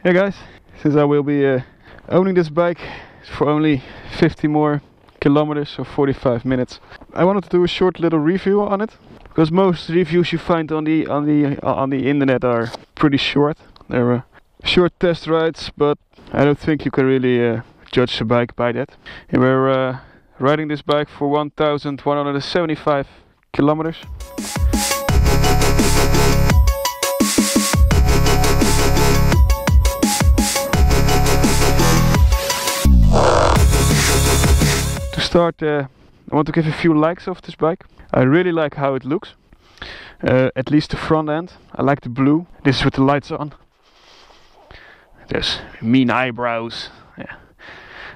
Hey guys, since I will be owning this bike for only 50 more kilometers, so 45 minutes, I wanted to do a short little review on it, because most reviews you find on the internet are pretty short. They're short test rides, but I don't think you can really judge a bike by that. And we're riding this bike for 1,175 kilometers. To start, I want to give a few likes of this bike. I really like how it looks, at least the front end. I like the blue. This is with the lights on. There's mean eyebrows. Yeah,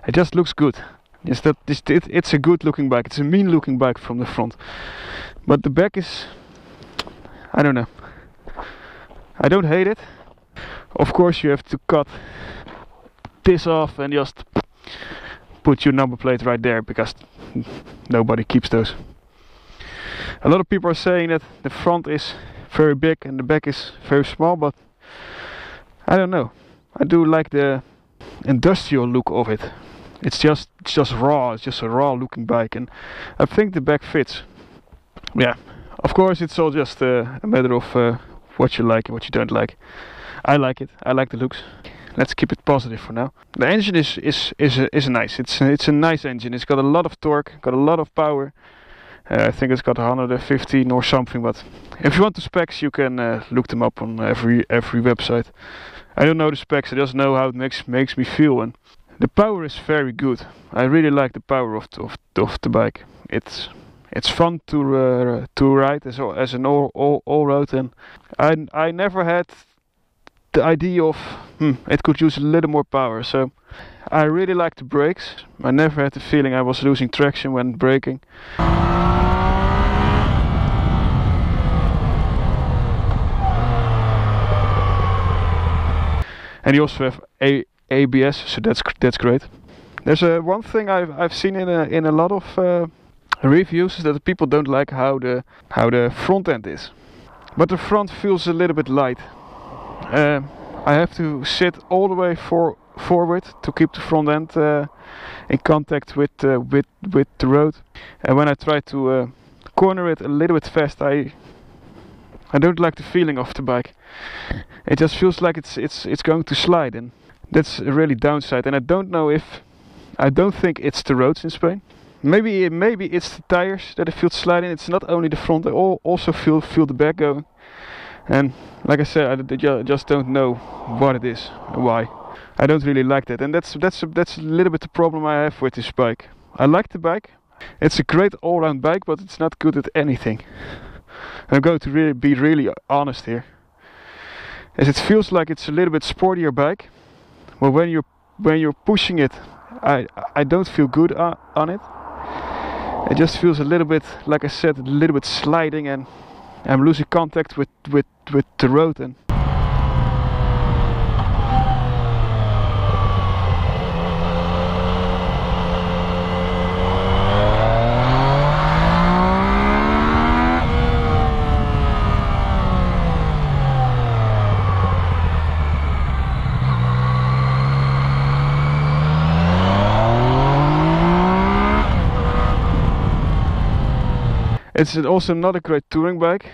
it just looks good. It's a good looking bike. It's a mean looking bike from the front, but the back is, I don't know. I don't hate it. Of course, you have to cut this off and just put your number plate right there, because nobody keeps those. A lot of people are saying that the front is very big and the back is very small, but I don't know. I do like the industrial look of it. It's just raw. It's just a raw looking bike, and I think the back fits. Yeah, of course it's all just a matter of what you like and what you don't like. I like it. I like the looks. Let's keep it positive for now. The engine is nice. It's a nice engine. It's got a lot of torque, got a lot of power. I think it's got 115 or something. But if you want the specs, you can look them up on every website. I don't know the specs. I just know how it makes me feel. And the power is very good. I really like the power of the bike. It's fun to ride as an all road, and I never had the idea of it could use a little more power. So I really like the brakes. I never had the feeling I was losing traction when braking. And you also have ABS, so that's great. There's one thing I've seen in a lot of reviews, is that the people don't like how the front end is. But the front feels a little bit light. I have to sit all the way forward to keep the front end in contact with the road. And when I try to corner it a little bit fast, I don't like the feeling of the bike. It just feels like it's going to slide, and that's a really downside. And I don't think it's the roads in Spain. Maybe it's the tires that it feels sliding. It's not only the front. I also feel the back going. And like I said, I just don't know what it is and why. I don't really like that, and that's a little bit the problem I have with this bike. I like the bike. It's a great all-round bike, but it's not good at anything. And I'm going to be really honest here, as it feels like it's a little bit sportier bike. Well, when you're pushing it, I don't feel good on it. It just feels a little bit, like I said, a little bit sliding, and I'm losing contact with the road. And it's also not a great touring bike,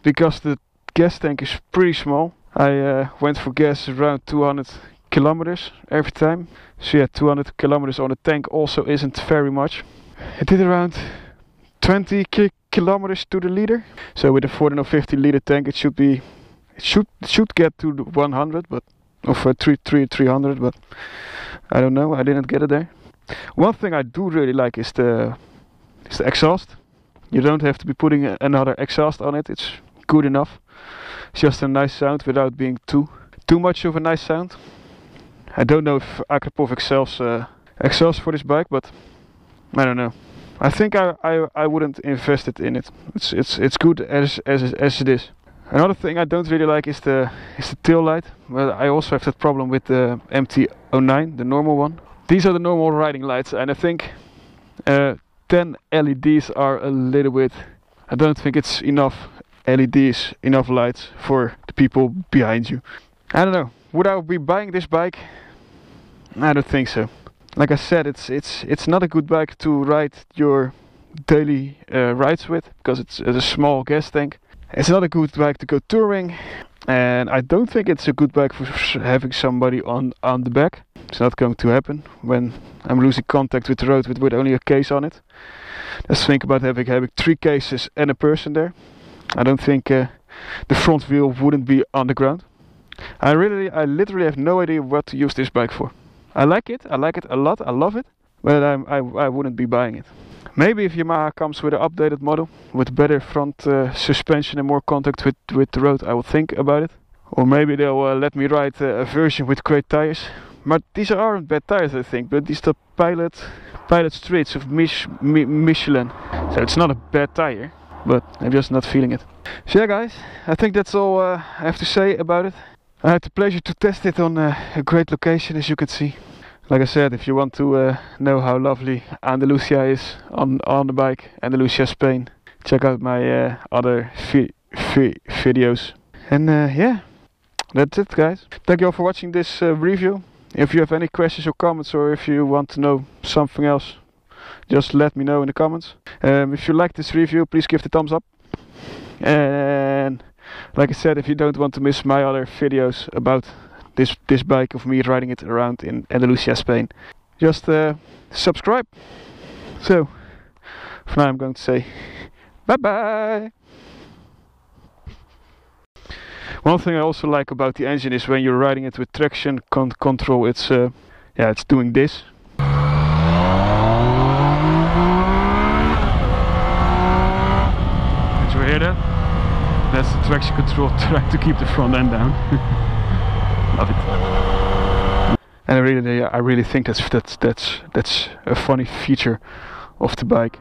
because the gas tank is pretty small. I went for gas around 200 kilometers every time. So yeah, 200 kilometers on the tank also isn't very much. I did around 20 kilometers to the liter. So with a 450 liter tank, it should get to the 100, but of 300, but I don't know. I didn't get it there. One thing I do really like is the exhaust. You don't have to be putting another exhaust on it. It's good enough. It's just a nice sound without being too much of a nice sound. I don't know if Akrapovic sells exhaust for this bike, but I don't know. I think I wouldn't invest it in it. It's good as it is. Another thing I don't really like is the tail light. Well, I also have that problem with the MT-09, the normal one. These are the normal riding lights, and I think 10 LEDs are a little bit. I don't think it's enough LEDs, enough lights for the people behind you. I don't know. Would I be buying this bike? I don't think so. Like I said, it's not a good bike to ride your daily rides with, because it's a small gas tank. It's not a good bike to go touring, and I don't think it's a good bike for having somebody on the back. It's not going to happen when I'm losing contact with the road with only a case on it. Let's think about having 3 cases and a person there. I don't think the front wheel wouldn't be on the ground. I literally have no idea what to use this bike for. I like it a lot, I love it, but I wouldn't be buying it. Maybe if Yamaha comes with an updated model with better front suspension and more contact with the road, I will think about it. Or maybe they'll let me ride a version with great tires. But these aren't bad tires, I think, but these are Pilot Streets of Michelin. So it's not a bad tire, but I'm just not feeling it. So yeah guys, I think that's all I have to say about it. I had the pleasure to test it on a great location, as you can see. Like I said, if you want to know how lovely Andalusia is on the bike, Andalusia, Spain, check out my other videos. And yeah, that's it guys. Thank you all for watching this review. If you have any questions or comments, or if you want to know something else, just let me know in the comments. If you like this review, please give the thumbs up. And like I said, if you don't want to miss my other videos about this bike, of me riding it around in Andalusia, Spain, just subscribe. So for now I'm going to say bye bye. One thing I also like about the engine is when you're riding it with traction control, it's it's doing this. Did you hear that? That's the traction control trying to keep the front end down. Love it. And I really think that's a funny feature of the bike.